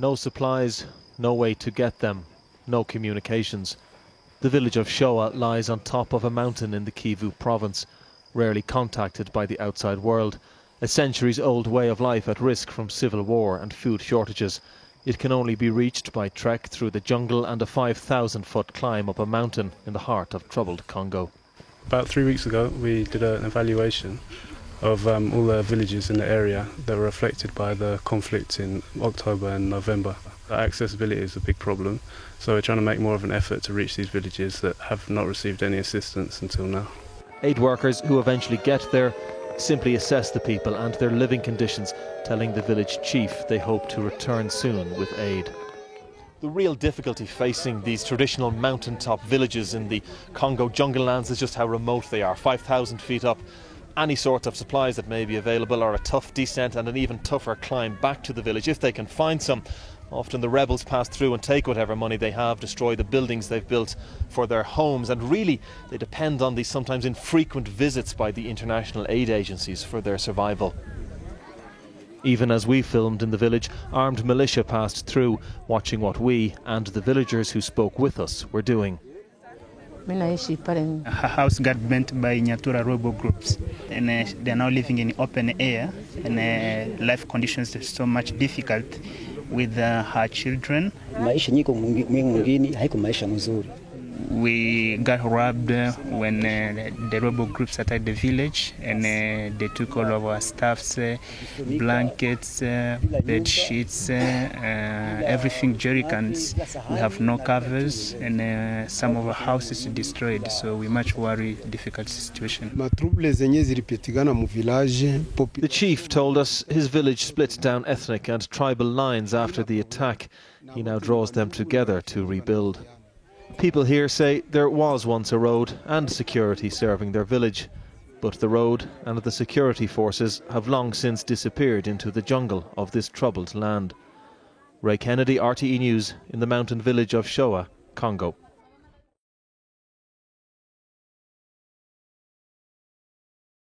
No supplies, no way to get them, no communications. The village of Shoa lies on top of a mountain in the Kivu province, rarely contacted by the outside world. A centuries-old way of life at risk from civil war and food shortages. It can only be reached by trek through the jungle and a 5,000-foot climb up a mountain in the heart of troubled Congo. About 3 weeks ago we did an evaluation of all the villages in the area that were affected by the conflict in October and November. Accessibility is a big problem, so we're trying to make more of an effort to reach these villages that have not received any assistance until now. Aid workers who eventually get there simply assess the people and their living conditions, telling the village chief they hope to return soon with aid. The real difficulty facing these traditional mountaintop villages in the Congo jungle lands is just how remote they are. 5,000 feet up, any sort of supplies that may be available are a tough descent and an even tougher climb back to the village if they can find some. Often the rebels pass through and take whatever money they have, destroy the buildings they've built for their homes, and really they depend on these sometimes infrequent visits by the international aid agencies for their survival. Even as we filmed in the village, armed militia passed through, watching what we and the villagers who spoke with us were doing. A house got burnt by Nyatura rebel groups, and they're now living in open air, and life conditions are so much difficult with her children. We got robbed when the rebel groups attacked the village, and they took all of our stuffs, blankets, bed sheets, everything, jerry cans. We have no covers, and some of our houses are destroyed, so we much worry difficult situation. The chief told us his village split down ethnic and tribal lines after the attack. He now draws them together to rebuild. People here say there was once a road and security serving their village, but the road and the security forces have long since disappeared into the jungle of this troubled land. Ray Kennedy, RTE News, in the mountain village of Shoa, Congo.